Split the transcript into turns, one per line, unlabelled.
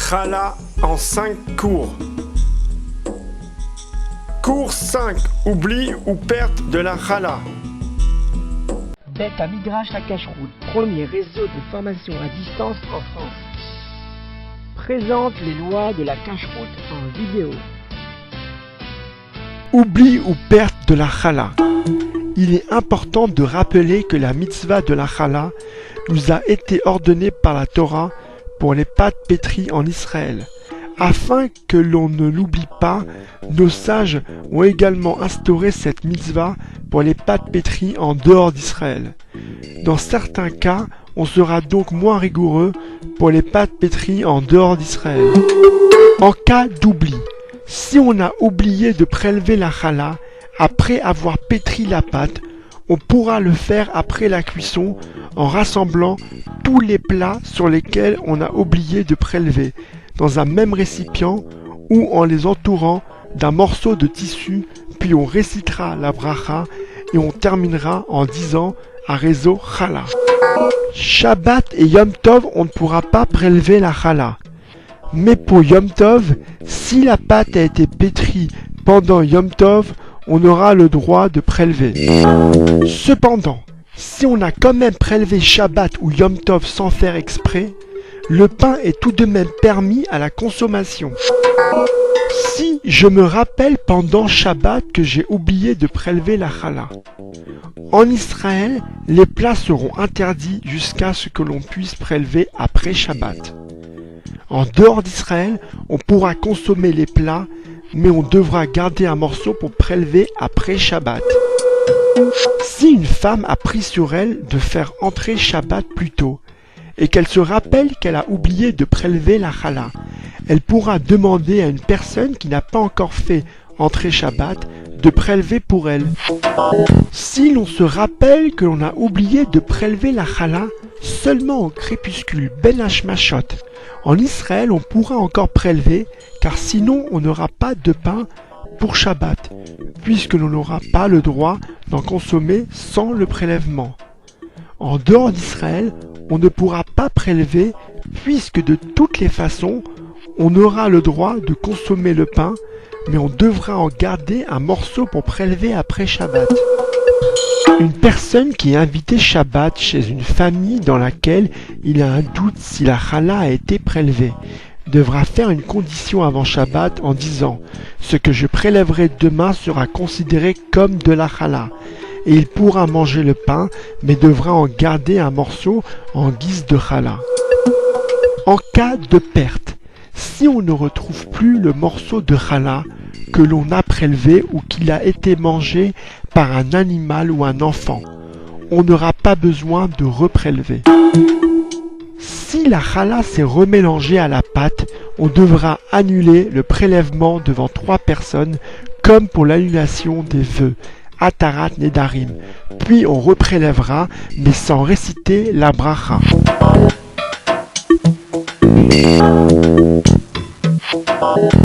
Challah en 5 cours. Cours 5. Oubli ou perte de la Challah.
Bet Amidrash La Cacheroute, premier réseau de formation à distance en France, présente les lois de la cacheroute en vidéo.
Oubli ou perte de la Challah. Il est important de rappeler que la mitzvah de la Challah nous a été ordonnée par la Torah pour les pâtes pétries en Israël. Afin que l'on ne l'oublie pas, nos sages ont également instauré cette mitzvah pour les pâtes pétries en dehors d'Israël. Dans certains cas, on sera donc moins rigoureux pour les pâtes pétries en dehors d'Israël. En cas d'oubli, si on a oublié de prélever la Challah après avoir pétri la pâte, on pourra le faire après la cuisson en rassemblant tous les plats sur lesquels on a oublié de prélever dans un même récipient ou en les entourant d'un morceau de tissu, puis on récitera la bracha et on terminera en disant Arezo Challah. Shabbat et Yom Tov, on ne pourra pas prélever la Challah. Mais pour Yom Tov, si la pâte a été pétrie pendant Yom Tov, on aura le droit de prélever. Cependant, si on a quand même prélevé Shabbat ou Yom Tov sans faire exprès, le pain est tout de même permis à la consommation. Si je me rappelle pendant Shabbat que j'ai oublié de prélever la Challah, en Israël, les plats seront interdits jusqu'à ce que l'on puisse prélever après Shabbat. En dehors d'Israël, on pourra consommer les plats, mais on devra garder un morceau pour prélever après Shabbat. Si une femme a pris sur elle de faire entrer Shabbat plus tôt, et qu'elle se rappelle qu'elle a oublié de prélever la Challah, elle pourra demander à une personne qui n'a pas encore fait entrer Shabbat de prélever pour elle. Si l'on se rappelle que l'on a oublié de prélever la Challah seulement au crépuscule Ben Hashmashot, en Israël on pourra encore prélever, car sinon on n'aura pas de pain pour Shabbat, puisque l'on n'aura pas le droit d'en consommer sans le prélèvement. En dehors d'Israël, on ne pourra pas prélever, puisque de toutes les façons, on aura le droit de consommer le pain, mais on devra en garder un morceau pour prélever après Shabbat. Une personne qui est invitée Shabbat chez une famille dans laquelle il a un doute si la Challah a été prélevée, devra faire une condition avant Shabbat en disant « Ce que je prélèverai demain sera considéré comme de la Challah ». Et il pourra manger le pain, mais devra en garder un morceau en guise de Challah. En cas de perte, si on ne retrouve plus le morceau de Challah que l'on a prélevé ou qu'il a été mangé par un animal ou un enfant, on n'aura pas besoin de reprélever. Si la Challah s'est remélangée à la pâte, on devra annuler le prélèvement devant 3 personnes, comme pour l'annulation des vœux. Atarat Nedarim, puis on reprélèvera, mais sans réciter la bracha.